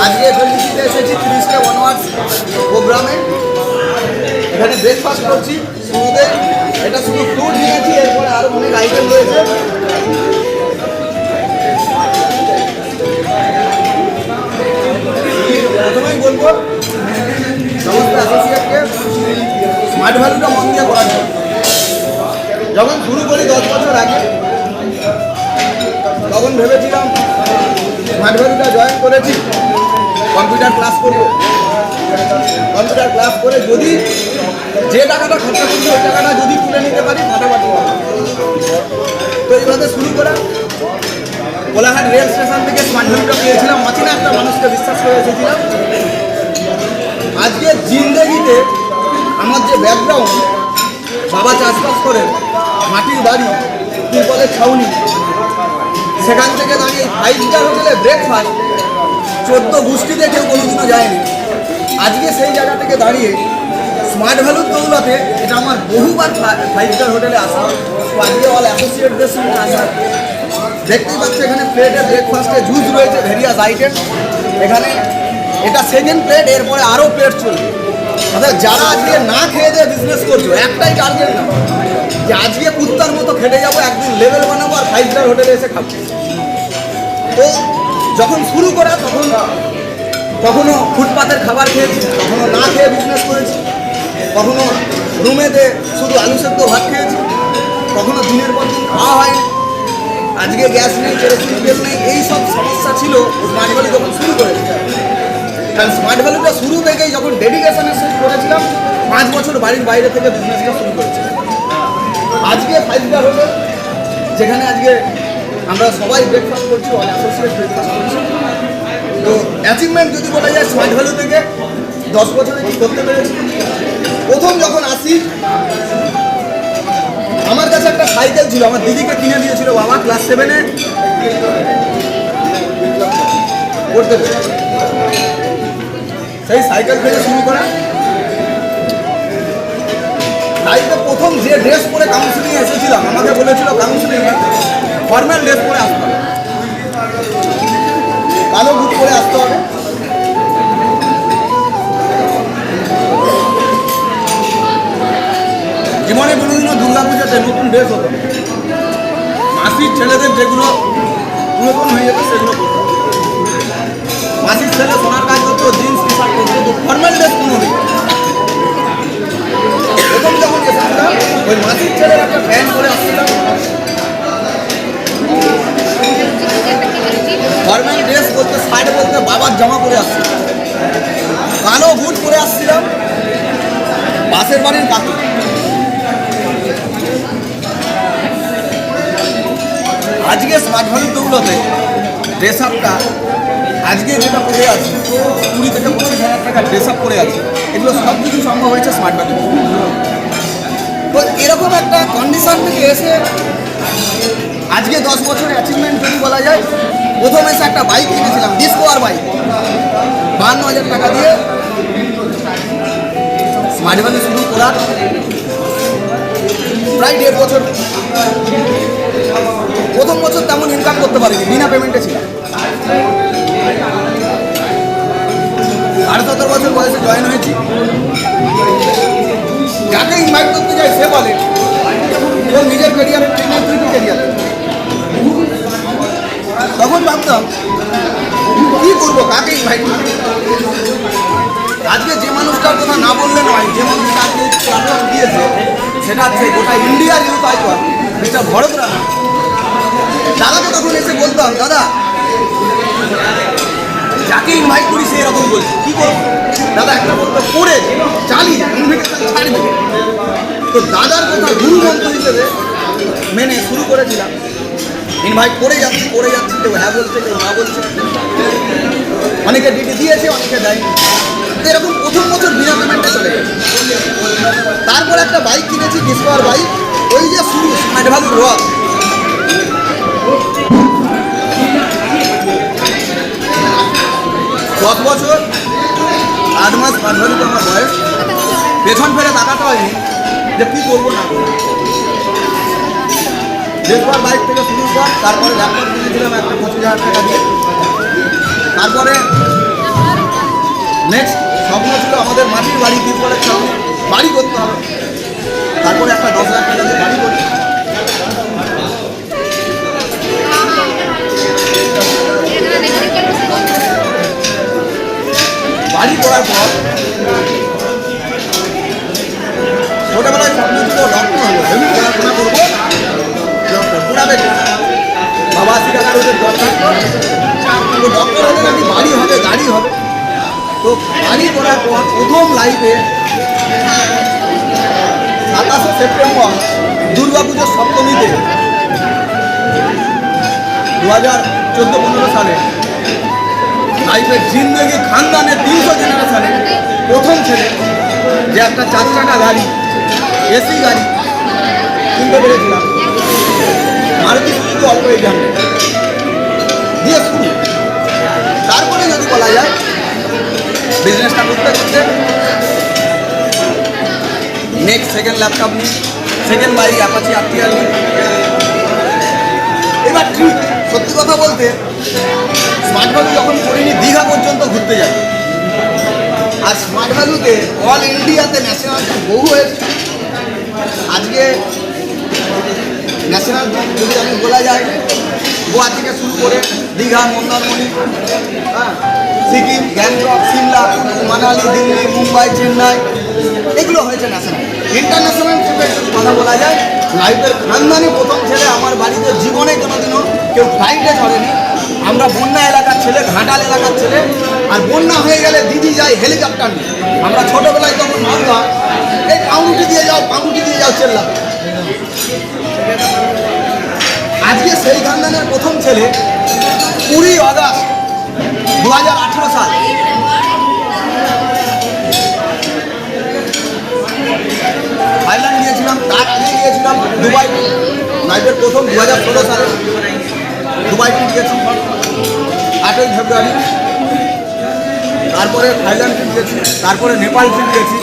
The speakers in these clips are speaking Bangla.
আজকে এফএলডিসিতে এসেছি 30টা ওয়ানওয়ার্স প্রোগ্রামে। এখানে ব্রেকফাস্ট করছি শুরুতে। এটা শুধু ফ্রুট নিয়েছি, এরপরে আরও অনেক আইটেম রয়েছে। প্রথমেই বলবো সমস্ত অ্যাসোসিয়েটকে স্মার্ট ভ্যালুটা মন দিয়ে করার জন্য। যখন শুরু করি 10 বছর আগে, তখন ভেবেছিলাম স্মার্ট ভ্যালুটা জয়েন করেছি, কম্পিউটার ক্লাস করব। কম্পিউটার ক্লাস করে যদি যে টাকাটা খরচা করছি ওই টাকাটা যদি তুলে নিতে পারি ফাটাফাটি হবে। তো এইভাবে শুরু করা। কোলাঘাট রেল স্টেশন থেকে স্মার্ট ভ্যালুটা পেয়েছিলাম, অচেনা একটা মানুষকে বিশ্বাস করে এসেছিলাম। আজকে জিন্দেগিতে আমার যে ব্যাকগ্রাউন্ড, বাবা চাষবাস করে, মাটির বাড়ি, টিউবওয়েলের ছাউনি, সেখান থেকে দাঁড়িয়ে 5 স্টার হোটেলে ব্রেকফাস্ট 14 গোষ্ঠীতে কেউ কোনোদিনও যায়নি। আজকে সেই জায়গা থেকে দাঁড়িয়ে স্মার্ট ভ্যালুর দৌলতে এটা আমার বহুবার 5 স্টার হোটেলে আসা। তো আজকে অল অ্যাসোসিয়েটদের সঙ্গে আসা। দেখতেই পাচ্ছি এখানে প্লেটে ব্রেকফাস্টে জুস রয়েছে, ভেরিয়াস আইটেম। এখানে এটা সেকেন্ড প্লেট, এরপরে আরও প্লেট চলবে। অর্থাৎ যারা আজকে না খেয়ে দিয়ে বিজনেস করছো, একটাই টার্গেট না যে আজকে কুত্তার মতো খেটে যাবো, একদিন লেভেল বানাবো আর 5 স্টার হোটেলে এসে খাবো। তো যখন শুরু করা তখন কখনো ফুটপাতের খাবার খেয়েছি, কখনো না খেয়ে বিজনেস করেছি, কখনো রুমেতে শুধু আলু সেদ্ধ ভাত খেয়েছি, কখনো দিনের পর দিন খাওয়া হয়নি। আজকে গ্যাস নেই, কেরোসিন তেল নেই, এই সব সমস্যা ছিল স্মার্ট ভ্যালু যখন শুরু করেছি। কারণ স্মার্ট ভ্যালুটা শুরু থেকেই যখন ডেডিকেশনের সাথে করেছিলাম, 5 বছর বাড়ির বাইরে থেকে বিজনেসটা শুরু করেছিলাম। আজকে 5 স্টার হোটেল, যেখানে আজকে আমরা সবাই ব্রেকফাস্ট করছি, অল অ্যাসোসিয়েট ব্রেকফাস্ট করছি। তো অ্যাচিভমেন্ট যদি বলা যায় স্মার্ট ভ্যালু থেকে 10 বছরে কি করতে পেরেছি। প্রথম যখন আসি, আমার কাছে একটা সাইকেল ছিল, আমার দিদিকে কিনে দিয়েছিল বাবা, ক্লাস 7-এ পড়তে পেরেছি। সেই সাইকেল থেকে শুরু করা। লাইফে প্রথম যে ড্রেস পরে কাউন্সিলিং এসেছিলাম, আমাকে বলেছিল কাউন্সিলিংয়ে ফর্মাল ড্রেস পরে আসতে হবে, কালো বুট পরে আসতে হবে। জীবনে কোনোদিনও দুর্গাপূজাতে নতুন ড্রেস হতো, মাসির ছেলেদের যেগুলো পুরাতন হয়ে যেত সেগুলো করতো। মাসির ছেলে সোনার কাজ করতো, জিন্স টি শার্ট করতো, ফর্মাল ড্রেস কোনো নেই। প্রথম যখন এসেছিলাম ওই মাসির ছেলের একটা প্যান্ট পরে আসছিলাম, ফর্মাল ড্রেস বলতে শার্ট বলতে বাবার জামা পরে আসছিলাম, কালো বুট পরে আসছিলাম, পাশের বাড়ির কাকু। আজকে স্মার্ট ভ্যালুর দৌলতে ড্রেস আপটা আজকে যেটা পরে আছে 20 থেকে 25,000 টাকা ড্রেস আপ করে আছে, এগুলো সব কিছু সম্ভব হয়েছে স্মার্ট ভ্যালু। তো এরকম একটা কন্ডিশন থেকে এসে আজকে 10 বছরের অ্যাচিভমেন্ট যদি বলা যায়, প্রথম এসে একটা বাইক কিনেছিলাম, ডিসকভার বাইক, 52,000 টাকা দিয়ে স্মার্ট ভ্যালু শুরু করা প্রায় 1.5 বছর। প্রথম বছর তেমন ইনকাম করতে পারিনি, বিনা পেমেন্টে ছিলাম। 17.5 বছর বয়সে জয়েন হয়েছি। যাকে ইনভাইট করতে যাই সে বলে তোর নিজের ক্যারিয়ারের ট্রেনার, তুই কি ক্যারিয়ার। তখন ভাবতাম কী করবো, কাকে ইনভাইট করবো। আজকে যে মানুষটার কথা না বললে নয়, যে মানুষটা আজকে প্ল্যাটফর্ম দিয়েছে সেটা হচ্ছে গোটা ইন্ডিয়ার youth icon mister Bharat Rana. দাদাকে তখন এসে বলতাম, দাদা যাকে ইনভাইট করি সে এরকম বলছে, কী করবো। দাদা একটা বলতো পড়ে চালিয়ে ইনভিটেশন ছাড়বে। তো দাদার কথা গুরু মন্ত্র হিসেবে মেনে শুরু করেছিলাম। ইনভাইট করে যাচ্ছি, কেউ হ্যাঁ বলছে, কেউ না বলছে, অনেকে ডিটি দিয়েছে, অনেকে দেয়নি। এরকম প্রথম বছর বিনা পেমেন্টে চলে গেছে। তারপর একটা বাইক কিনেছি, ডিসকভার বাইক। ওই যে শুরু স্মার্ট ভ্যালুর রক। 10 বছর 8 মাস স্মার্ট ভ্যালুতে আমার বয়স। পেছন ফেরে তাকাতে হয়নি যে কী করবো না করবো। ডিসকভার বাইক থেকে শুরু কর, তারপরে ল্যাপটপ কিনেছিলাম একটা 25,000 টাকা দিয়ে। তারপরে নেক্সট স্বপ্ন ছিল আমাদের মাটির বাড়ি তিরপলের ছাউনি বাড়ি করতে হবে। তারপরে একটা 10 লাখ টাকা দিয়ে বাড়ি করি। বাড়ি করার পর ছোটবেলায় স্বপ্ন ছিল ডক্টর হবো, হেভি পড়াশোনা করবো, ডক্টর পড়াবে। বাবা 80 টাকার ওদের দরকার, তো ডক্টর হলে নাকি বাড়ি হবে, গাড়ি হবে। তো বাড়ি করার পর প্রথম লাইফে 27শে সেপ্টেম্বর দুর্গাপুজোর সপ্তমীতে 2014-15 সালে লাইফের জিন্দগি খানদানের 300 জেনারেশনে প্রথম ছেলে যে একটা 4 চাকা গাড়ি, এসি গাড়ি কিনতে পেরেছিলাম। মারুতি সুজুকি অল্প এক্সাম দিয়ে শুরু। তারপরে যদি বলা যায় বিজনেসটা করতে করতে নেক্সট সেকেন্ড ল্যাপটপ নিই, সেকেন্ড বাইক অ্যাপাচি RTR নিই। এবার ঠিক সত্যি কথা বলতে স্মার্ট ভ্যালু যখন করিনি দীঘা পর্যন্ত ঘুরতে যাই। আর স্মার্ট ভ্যালুতে অল ইন্ডিয়াতে ন্যাশনাল বহু হয়েছে। আজকে ন্যাশনাল যদি আমি বলা যায় গোয়া থেকে শুরু করে দীঘা, মন্দারমণি, হ্যাঁ, সিকিম, গ্যাংটক, সিমলা, মানালি, দিল্লি, মুম্বাই, চেন্নাই, এগুলো হয়েছে ন্যাশনাল। ইন্টারন্যাশনাল ট্রিপের কথা বলা যায় লাইফের খানদানি প্রথম ছেলে। আমার বাড়িতে জীবনে কোনোদিনও কেউ ফ্লাইটে চড়েনি। আমরা বন্যা এলাকার ছেলে, ঘাটাল এলাকার ছেলে। আর বন্যা হয়ে গেলে দিদি যায় হেলিকপ্টার নিয়ে। আমরা ছোটোবেলায় তখন ভাবতাম এই পাউরুটি দিয়ে যাও, পাউরুটি দিয়ে যাও চেল্লা। আজকে সেই খানদানের প্রথম ছেলে 20 আগস্ট 2018 সাল থাইল্যান্ড গিয়েছিলাম। তার আগে গিয়েছিলাম দুবাই। লাইফের প্রথম 2016 সালে দুবাই ট্রিপ গিয়েছি 8ই ফেব্রুয়ারি। তারপরে থাইল্যান্ড ট্রিপ গেছি, তারপরে নেপাল ট্রিপ গেছি,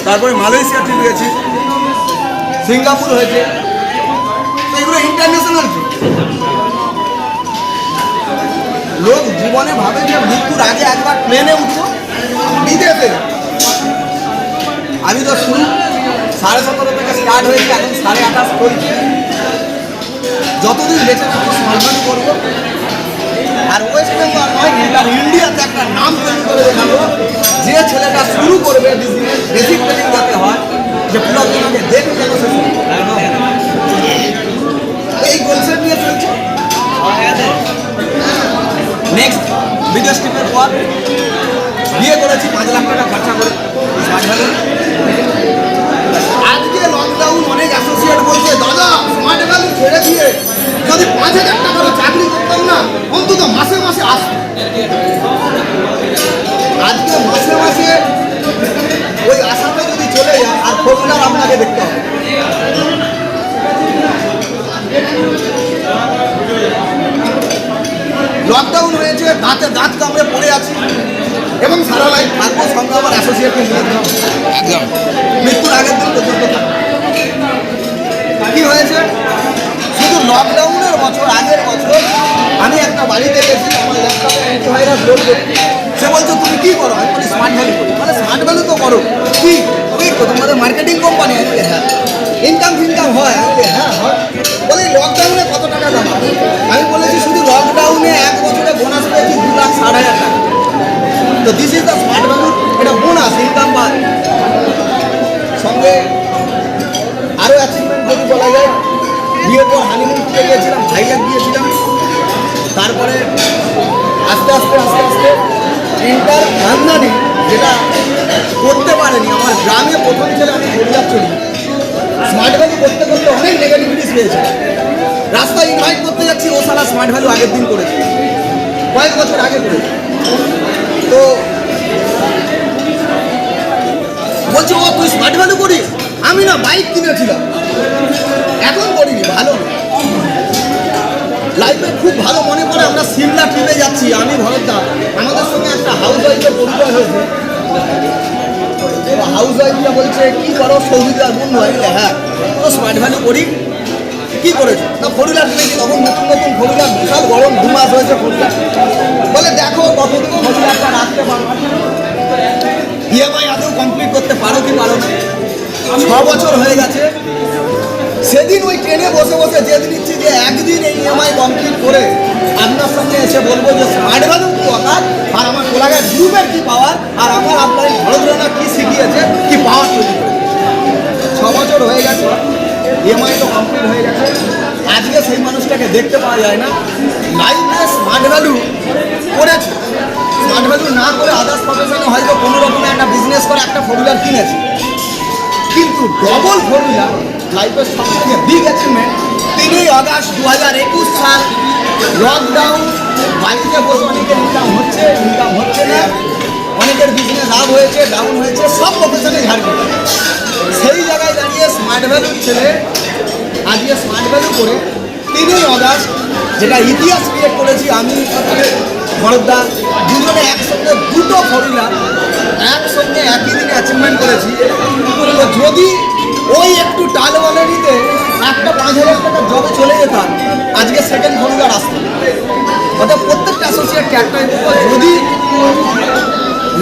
তারপরে মালয়েশিয়া ট্রিপ গেছি, সিঙ্গাপুর হয়েছে। তো এগুলো ইন্টারন্যাশনাল ট্রিপ। লোক জীবনে ভাবে যে মৃত্যুর আগে একবার প্লেনে উঠবো বিদেশে। আমি তো শুরু 17.5 থেকে স্টার্ট হয়েছে, এখন 28.5 চলছে। যতদিন বেঁচে থাকি সম্মান করবো। আর ওয়েস্ট বেঙ্গল নয়, এটা ইন্ডিয়াতে একটা নাম তৈরি করে দেখাবো। যে ছেলেটা শুরু করবে বেসিক ট্রেনিং যাতে হয়, যে পুরো তোমাকে দেখে যেন সে এই কনসেপ্ট নিয়ে চলছে। নেক্সট বিদেশ ট্রিপের পর বিয়ে করেছি 5 লাখ টাকা খরচা করে। আজকে লকডাউন অনেক অ্যাসোসিয়েট বলছে দাদা স্মার্ট ভ্যালু ছেড়ে দিয়ে যদি 5,000 টাকার চাকরি করতাম না অন্তত মাসে মাসে আসতো। আজকে মাসে মাসে ওই আশাটা যদি চলে যায় আর ফর্মুলার আপনাকে দেখতে হবে। লকডাউন হয়েছে, দাঁতে দাঁত কামড়ে পড়ে আছি এবং সারা লাইফ থাকবো। সঙ্গে আমার অ্যাসোসিয়েটকে নিয়ে একদম মৃত্যুর আগের দিন পর্যন্ত থাকবো। কি হয়েছে? শুধু লকডাউনের বছর, আগের বছর আমি একটা বাড়িতে গেছি, আমার ল্যাপটপে অ্যান্টিভাইরাস লোড করছি। সে বলছো তুমি কী করো? আমি বলি স্মার্ট ভ্যালু করি। মানে স্মার্ট ভ্যালু তো করো, কি তোমাদের মার্কেটিং কোম্পানি? আমি বলি হ্যাঁ। ইনকাম ফিনকাম হয়? আমি বলি হ্যাঁ হয়। বলি লকডাউনে কত টাকা জমা? আমি বলেছি শুধু লকডাউনে 1 বছরে বোনাস পেয়েছি 2,60,000 টাকা। তো this is the smart value. এটা বোনাস, ইনকাম বা সঙ্গে আরও অ্যাচিভমেন্ট যদি বলা যায়, বিয়ের পর হানিমুন করতে গিয়েছিলাম, থাইল্যান্ড গিয়েছিলাম। তারপরে আস্তে আস্তে আস্তে আস্তে ইন্টার খানদানি যেটা করতে পারেনি। আমার গ্রামে প্রথম ছেলে, আমি গরিয়াব চলি। স্মার্ট ভ্যালু করতে করতে অনেক নেগেটিভিটিস পেয়েছে। রাস্তায় ইনভাইট করতে যাচ্ছি, ও সারা স্মার্ট ভ্যালু আগের দিন করেছে, কয়েক বছর আগে করেছে। তো বলছো ও তুই স্মার্ট ভ্যালু করিস? আমি না বাইক কিনেছিলাম, এখন করিনি। ভালো লাইফে খুব ভালো মনে পড়ে আমরা সিমলা ট্রিপে যাচ্ছি, আমি ভরতদা, আমাদের সঙ্গে একটা হাউস ওয়াইফের পরিচয় হয়েছে। হাউস ওয়াইফটা বলছে কী করো? সৌদিতে আর বন্ধু হয়। হ্যাঁ, তো স্মার্ট ভ্যালু করি। কি করেছো? না ফোর হুইলার কিনেছি, তখন নতুন নতুন ফোর হুইলার, বিশাল গরম, 2 মাস হয়েছে ফোর হুইলার। বলে দেখো কতটুকু ফোর হুইলারটা রাখতে পারো, ইএমআই আদৌ কমপ্লিট করতে পারো কি পারো না। 6 বছর হয়ে গেছে। সেদিন ওই ট্রেনে বসে বসে জেদ নিচ্ছি যে একদিন এই ইএমআই কমপ্লিট করে আপনার সামনে এসে বলবো যে স্মার্ট ভ্যালু কি অকার, আর আমার কোলাঘাট গ্রুপের কি পাওয়ার, আর আমার আপনার ভারতরত্ন কি শিখিয়েছে, কি পাওয়ার তৈরি করে। 6 বছর হয়ে গেছে, ইএমআই তো কমপ্লিট হয়ে গেছে, আজকে সেই মানুষটাকে দেখতে পাওয়া যায় না। লাইফে স্মার্ট ভ্যালু করেছে, স্মার্ট ভ্যালু না করে আদার্স প্রফেশনে হয়তো কোনো রকমে একটা বিজনেস করে একটা ফোর হুইলার কিনেছে, কিন্তু ডবল ফোর হুইলার লাইফের সবথেকে বিগ অ্যাচিভমেন্ট। 3 আগস্ট 2021 সাল, লকডাউন, বাড়িতে বসে অনেকের ইনকাম হচ্ছে না, অনেকের বিজনেস আপ হয়েছে, ডাউন হয়েছে, সব প্রফেশনে ঝাড়খণ্ড। সেই জায়গায় দাঁড়িয়ে স্মার্ট ভ্যালুর ছেলে আজকে স্মার্ট ভ্যালু করে 3 আগস্ট, যেটা ইতিহাস ক্রিয়েট করেছি আমি ভরতদা, দুজনে একসঙ্গে 2টো ফোর হুইলার একসঙ্গে একই দিনে অ্যাচিভমেন্ট করেছি। তো যদি ওই একটু টাল বানানিতে একটা 5,000 টাকার জবে চলে যেতাম, আজকে সেকেন্ড ফোর হুইলার আসতাম। অর্থাৎ প্রত্যেকটা অ্যাসোসিয়েটকে একটাই বলবো, যদি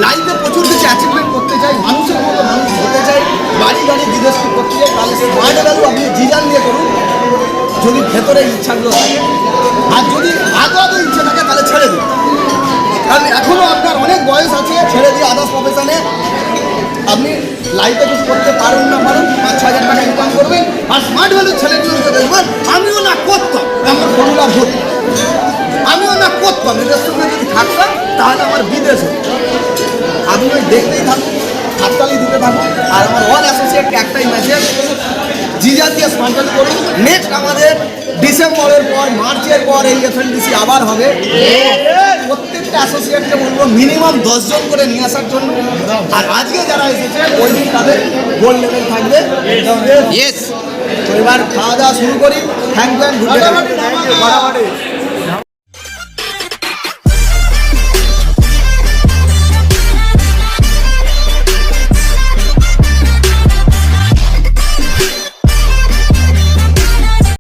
লাইফে প্রচুর কিছু অ্যাচিভমেন্ট করতে চাই, মানুষের মতো মানুষ হতে চাই, বাড়ি বিদেশ করতে চাই, তাহলে স্মার্ট ভ্যালু আপনি জিজান দিয়ে করুন, যদি ভেতরে ইচ্ছাগুলো থাকে। আর যদি আদৌ ইচ্ছা থাকে তাহলে ছেড়ে দিন, কারণ এখনও আপনার অনেক বয়স আছে, ছেড়ে দিয়ে আদার্স প্রফেশনে আপনি লাইফে কিছু করতে পারুন না পারুন, 5-6 হাজার টাকা ইনকাম করবেন। আর স্মার্ট ভ্যালুর ছেলেগুলোকে দেখবেন, আমিও না করতাম, আমার ফোর হুইলার হতো, আমিও না করতাম, এদের সঙ্গে যদি থাকতাম তাহলে আমার বিদেশ হতো। আপনি ওই দেখতেই থাকুন, হাততালি দিতে থাকুন। আর আমার অল অ্যাসোসিয়েটকে একটাই মেসেজ, জিজা দিয়ে স্মার্ট ভ্যালু করুন। নেক্সট আমাদের ডিসেম্বরের পর, মার্চের পর এই এফএনডিসি আবার হবে। প্রত্যেকটা অ্যাসোসিয়েটকে বলবো মিনিমাম 10 জন করে নিয়ে আসার জন্য। আর আজকে যারা এসেছে ওই দিন তাদের গোল্ড লেভেল থাকবে। ইয়েস, তো এবার খাওয়া দাওয়া শুরু করি। Thank you, good day.